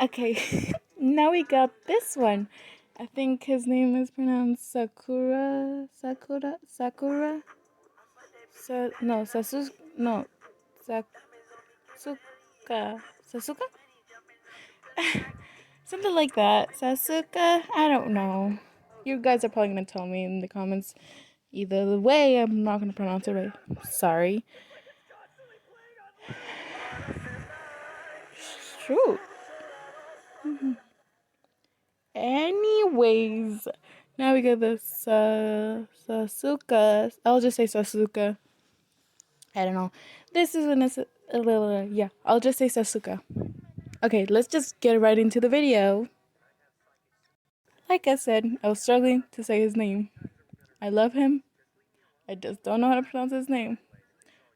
Okay, now we got this one. I think his name is pronounced Sakura. No, no, Sasuka, Sasuka, something like that. Sasuka. I don't know. You guys are probably gonna tell me in the comments. Either way, I'm not gonna pronounce it right. Sorry. True. Anyways, now we got the Sasuka. I'll just say Sasuka. I don't know. This is a little, yeah, I'll just say Sasuka. Okay, let's just get right into the video. Like I said, I was struggling to say his name. I love him. I just don't know how to pronounce his name.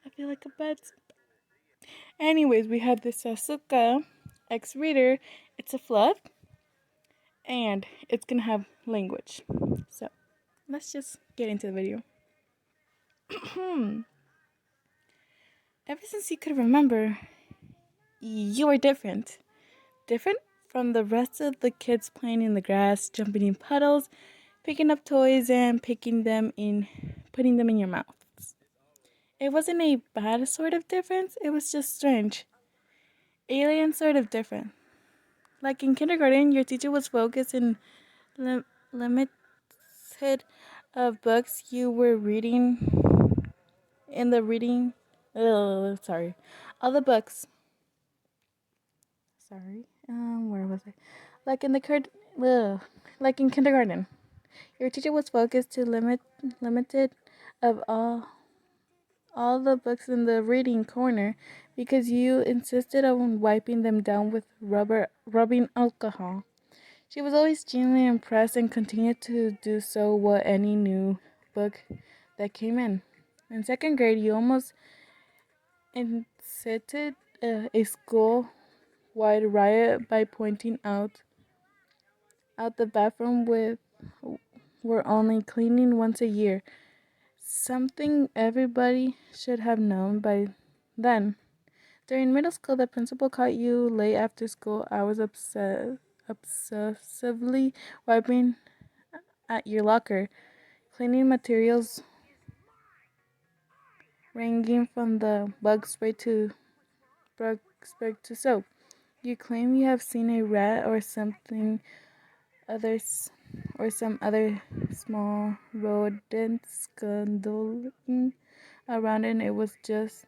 I feel like a bad. Anyways, we have this Sasuka X reader. It's a fluff, and it's gonna have language. So let's just get into the video. Ever since you could remember, you are different. Different from the rest of the kids playing in the grass, jumping in puddles, picking up toys and putting them in your mouths. It wasn't a bad sort of difference, it was just strange. Alien sort of different. Like in kindergarten, your teacher was focused and limited of books you were reading in the reading. Sorry. All the books. Sorry. Where was I? Like in the like in kindergarten, your teacher was focused to limited of all the books in the reading corner because you insisted on wiping them down with rubbing alcohol. She was always genuinely impressed and continued to do so with any new book that came in. In second grade, you almost incited a school-wide riot by pointing out the bathroom with were only cleaning once a year. Something everybody should have known by then. During middle school, the principal caught you late after school hours obsessively wiping at your locker. Cleaning materials ranging from the bug spray to soap. You claim you have seen a rat or something others or some other small rodent scuttling around, and it was just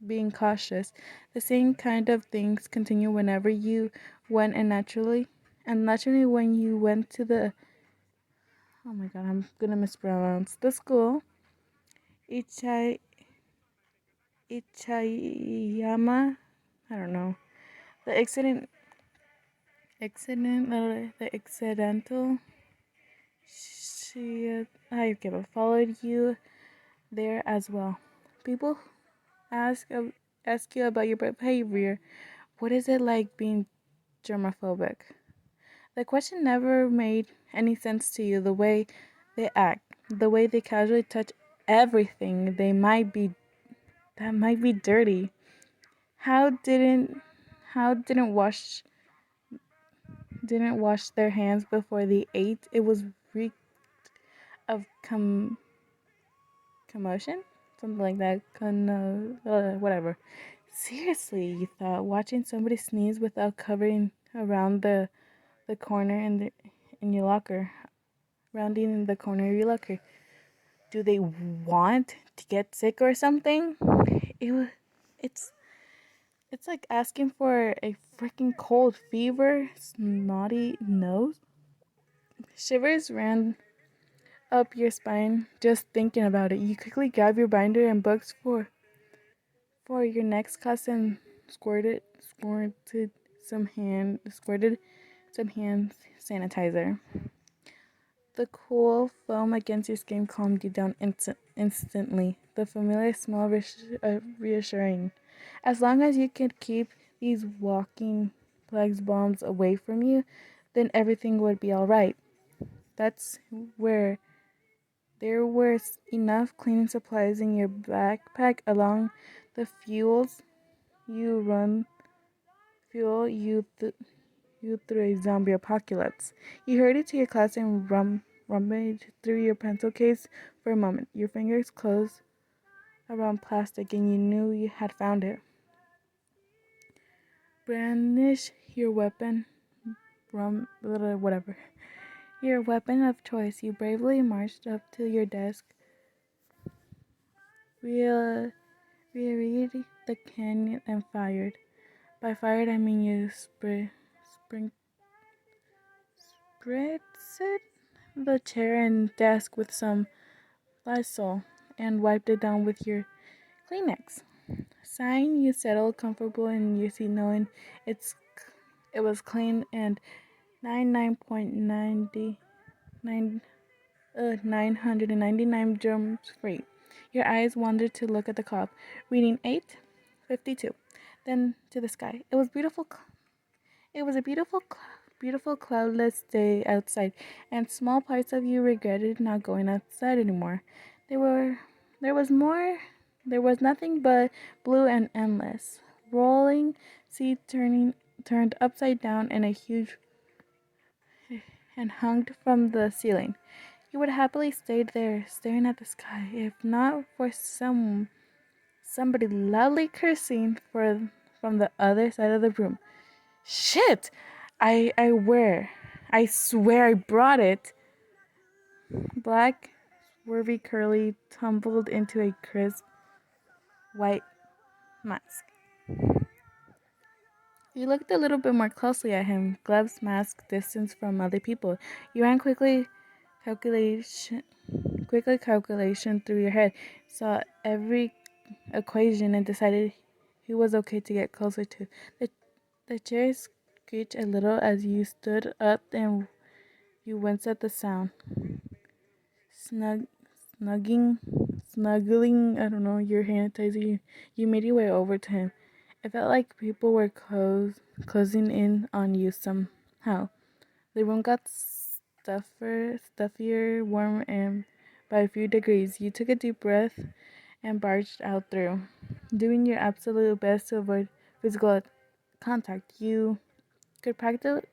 being cautious. The same kind of things continue whenever you went and naturally when you went to the oh my god, I'm gonna mispronounce the school. Ichai Ichayama, I don't know. The the accidental I give up followed you there as well. People ask ask you about your behavior. What is it like being germophobic? The question never made any sense to you. The way they act, the way they casually touch everything that might be dirty. How didn't wash their hands before they ate? It was reeked of commotion, something like that. Whatever. Seriously, you thought watching somebody sneeze without covering around the corner in your locker, rounding in the corner of your locker. Do they want to get sick or something? It was, it's it's like asking for a freaking cold fever, snotty nose. Shivers ran up your spine just thinking about it. You quickly grab your binder and books for your next class and squirted some hand sanitizer. The cool foam against your skin calmed you down instantly. The familiar smell reassuring. As long as you could keep these walking plague bombs away from you, then everything would be all right. That's where there were enough cleaning supplies in your backpack along the fuels you run fuel you through a zombie apocalypse. You hurried to your class and rummaged through your pencil case for a moment. Your fingers closed around plastic and you knew you had found it. Brandish your weapon, whatever. Your weapon of choice. You bravely marched up to your desk, reread the canyon, and fired. By fired, I mean you spritzed the chair and desk with some Lysol and wiped it down with your Kleenex. Sighing, you settled comfortable in your seat, knowing it was clean and 999 germs free. Your eyes wandered to look at the clock, reading 8:52. Then to the sky. It was a beautiful cloudless day outside, and small parts of you regretted not going outside anymore. There were, there was more, there was nothing but blue and endless. Rolling sea turned upside down in a huge and hung from the ceiling. You would happily stayed there, staring at the sky, if not for somebody loudly cursing from the other side of the room. Shit! I swear I brought it. Black, swervy curly tumbled into a crisp white mask. You looked a little bit more closely at him, gloves, mask, distance from other people. You ran calculation through your head, saw every equation, and decided he was okay to get closer to. The chair screeched a little as you stood up and you winced at the sound. Snug, snuggling, I don't know, your sanitizer, you made your way over to him. It felt like people were closing in on you somehow. The room got stuffier, warm, and by a few degrees. You took a deep breath and barged out through, doing your absolute best to avoid physical contact. You could practically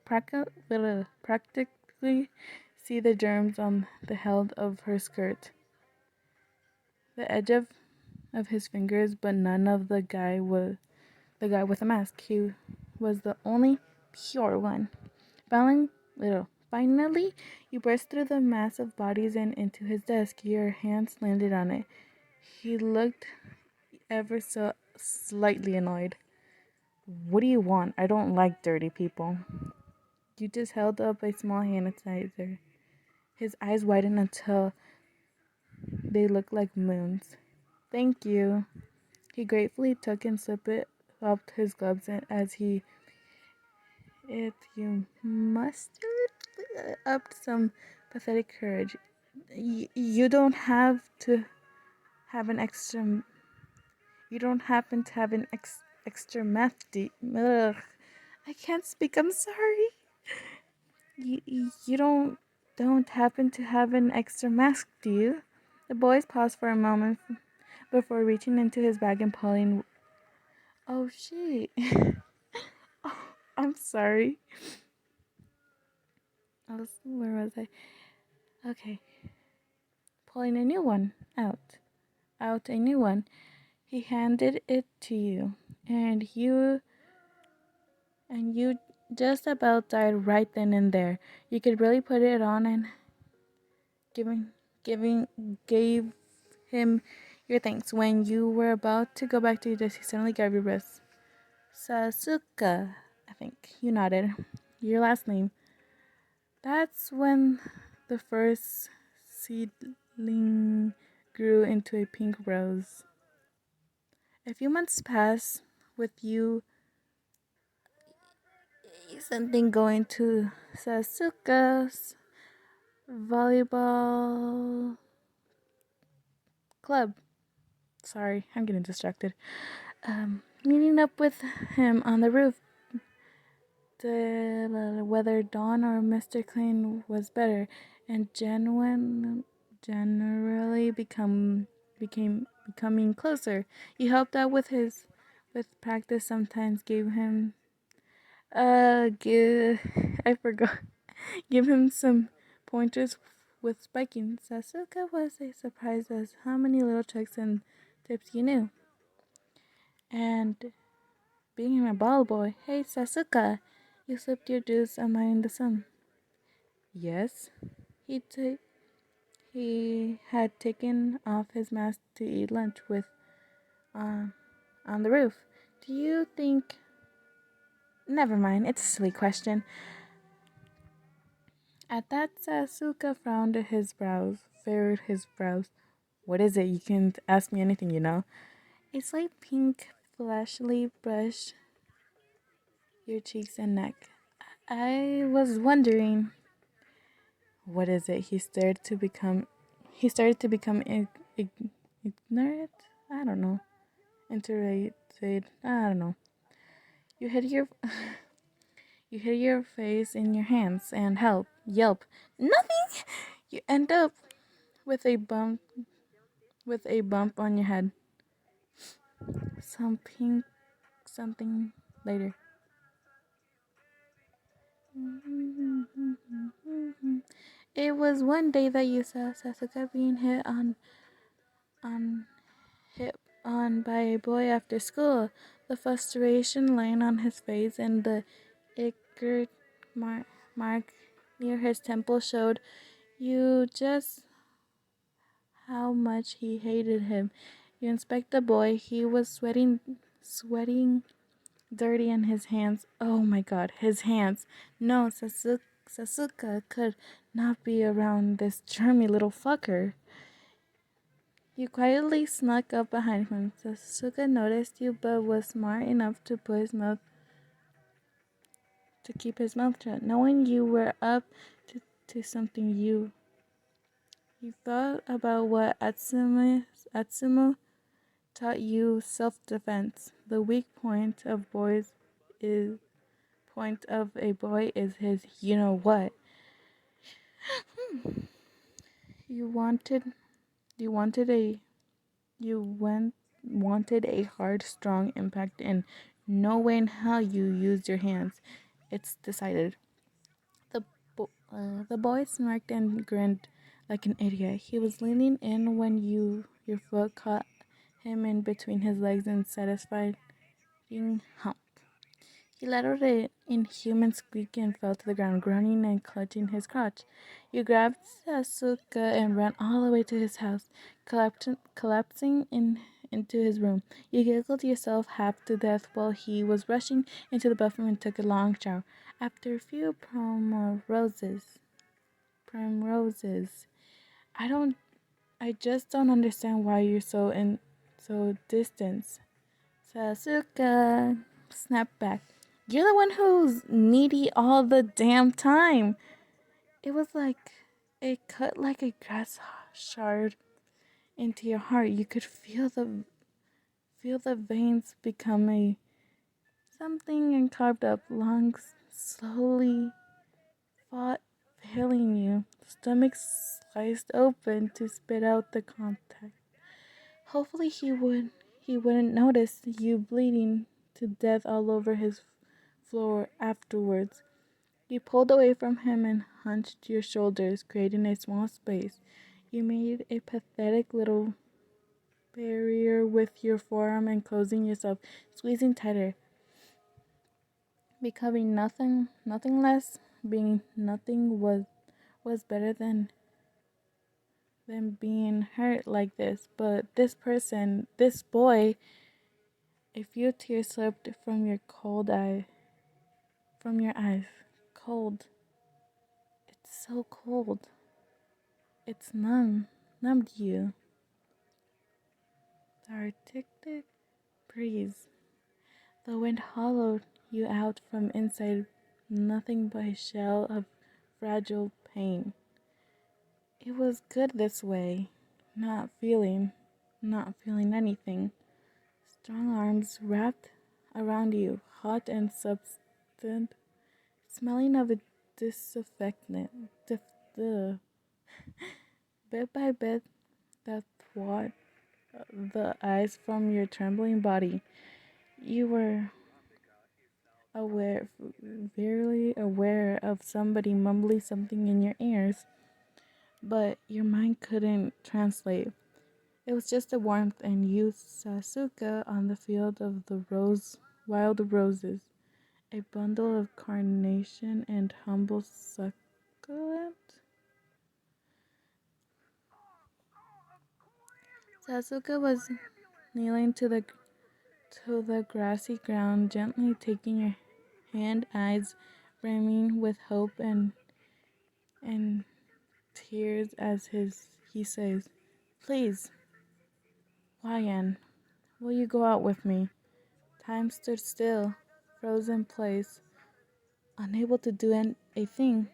see the germs on the hilt of her skirt, the edge of his fingers, but none of the guy with the mask. He was the only pure one. Finally, you burst through the mass of bodies and into his desk. Your hands landed on it. He looked ever so slightly annoyed. What do you want? I don't like dirty people. You just held up a small hand sanitizer. His eyes widened until they looked like moons. Thank you. He gratefully took and slipped his gloves in as you mustered up some pathetic courage. You don't have to have an extra. You don't happen to have an extra meth. Ugh. I can't speak. I'm sorry. You don't happen to have an extra mask, do you? The boys paused for a moment before reaching into his bag and pulling. Oh shit! Oh, I'm sorry. Where was I? Okay, pulling a new one out a new one. He handed it to you, and you just about died right then and there. You could really put it on and giving giving gave him your thanks. When you were about to go back to your desk, he suddenly grabbed your wrist. Sasuka, I think. You nodded. Your last name. That's when the first seedling grew into a pink rose. A few months passed with you something going to Sasuka's volleyball club. Sorry, I'm getting distracted. Meeting up with him on the roof. Whether Dawn or Mr. Clean was better, and generally becoming closer. You helped out with practice. Sometimes gave him Give, I forgot. Give him some pointers with spiking. Sasuke was as surprised as how many little tricks and tips you knew. And being a ball boy, hey Sasuke, you slipped your dues on in the sun. Yes, he he had taken off his mask to eat lunch with on on the roof. Do you think? Never mind. It's a silly question. At that, Sasuke frowned his brows, furrowed his brows. What is it? You can ask me anything, you know. A slight pink flashlight brushed your cheeks and neck. I was wondering, what is it? He started to become ignorant. I don't know. Interrelated. I don't know. You hid your, you hid your face in your hands and yelp. Nothing. You end up with a bump on your head. Some pink something later. It was one day that you saw Sasuke being on hit on by a boy after school. The frustration laying on his face and the ichor mark near his temple showed you just how much he hated him. You inspect the boy. He was sweating dirty in his hands. Oh my god, his hands. No, Sasuke could not be around this charming little fucker. You quietly snuck up behind him. Sasuke noticed you but was smart enough to keep his mouth shut. Knowing you were up to something, you thought about what Atsumo taught you self-defense. The weak point of a boy is his you know what. You wanted you wanted a you went wanted a hard, strong impact and no way in hell you used your hands. It's decided. The boy smirked and grinned like an idiot. He was leaning in when your foot caught him in between his legs and satisfied hump. He let out an inhuman squeak and fell to the ground, groaning and clutching his crotch. You grabbed Sasuke and ran all the way to his house, collapsing into his room. You giggled yourself half to death while he was rushing into the bathroom and took a long shower. After a few primroses, I just don't understand why you're so distant. Sasuke snapped back. You're the one who's needy all the damn time. It was like it cut like a grass shard into your heart. You could feel the veins become a something and carved up lungs slowly fought failing you. Stomach sliced open to spit out the contact. Hopefully he wouldn't notice you bleeding to death all over his floor afterwards. You pulled away from him and hunched your shoulders, creating a small space. You made a pathetic little barrier with your forearm and closing yourself, squeezing tighter, becoming nothing less. Being nothing was better than being hurt like this. But this boy, a few tears slipped from your eyes. Cold. It's so cold. It's numbed you. The arctic breeze. The wind hollowed you out from inside, nothing but a shell of fragile pain. It was good this way, not feeling anything. Strong arms wrapped around you, hot and substant, smelling of a disinfectant. Ugh. Bit by bit, that thwart the eyes from your trembling body. You were aware, very aware of somebody mumbling something in your ears, but your mind couldn't translate. It was just the warmth and youth Sakusa on the field of the wild roses, a bundle of carnation and humble succulent. Sakusa was kneeling to the grassy ground, gently taking your hand, eyes brimming with hope and tears as he says, "Please, YN, will you go out with me?" Time stood still, frozen place, unable to do a thing.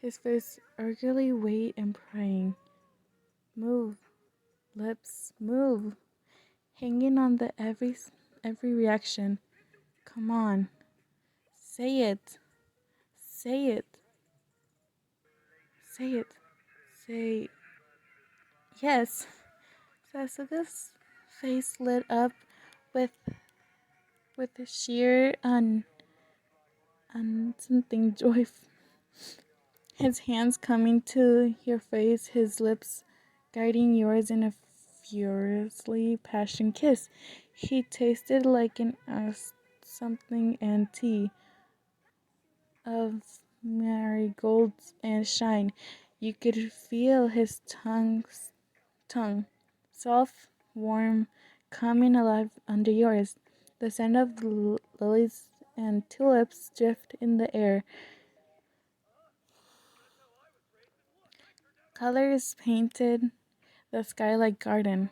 His face eagerly wait and praying. Move, lips, move, hanging on the every reaction. Come on, say it, say it, say it, say yes. Sasuke's face lit up with a sheer something joy. His hands coming to your face, his lips guiding yours in a furiously passionate kiss. He tasted like an something and tea of marigolds and shine. You could feel his tongue, soft, warm, coming alive under yours. The scent of lilies and tulips drift in the air. Colors painted the sky like garden.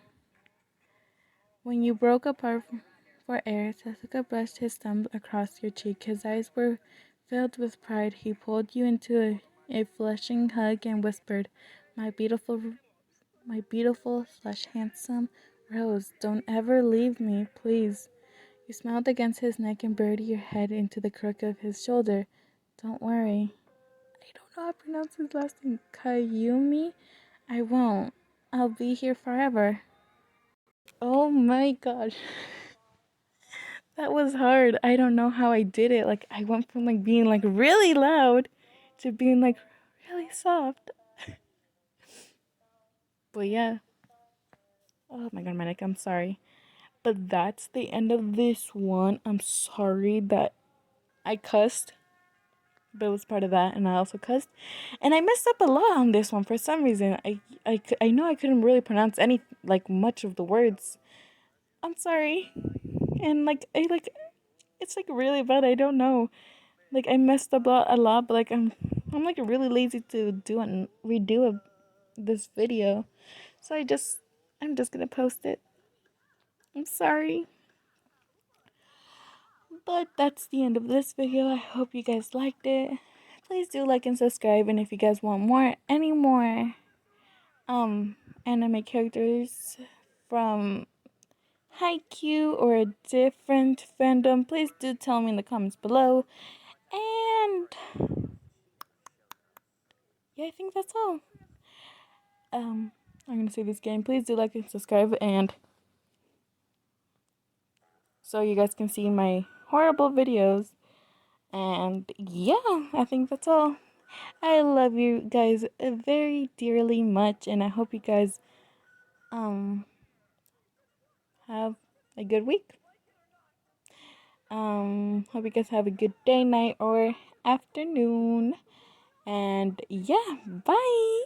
When you broke apart for air, Sasuke brushed his thumb across your cheek. His eyes were filled with pride. He pulled you into a flushing hug and whispered, my beautiful slash handsome Rose, don't ever leave me, please." You smiled against his neck and buried your head into the crook of his shoulder. "Don't worry." I don't know how to pronounce his last name. Kiyoomi? "I won't. I'll be here forever." Oh my gosh. That was hard. I don't know how I did it. Like, I went from like being like really loud to being like really soft. But yeah. Oh my god, my neck. I'm sorry. But that's the end of this one. I'm sorry that I cussed. But it was part of that, and I also cussed. And I messed up a lot on this one for some reason. I know I couldn't really pronounce any, like, much of the words. I'm sorry. And, like, it's, like, really bad. I don't know. Like, I messed up a lot, but, like, I'm like, really lazy to do and redo this video. So I'm just gonna post it. I'm sorry. But that's the end of this video. I hope you guys liked it. Please do like and subscribe, and if you guys want any more anime characters from Haikyuu or a different fandom, please do tell me in the comments below. And yeah, I think that's all. I'm gonna say this again. Please do like and subscribe, and so you guys can see my horrible videos. And yeah, I think that's all. I love you guys very dearly much, and I hope you guys have a good week. Hope you guys have a good day, night, or afternoon. And yeah, bye.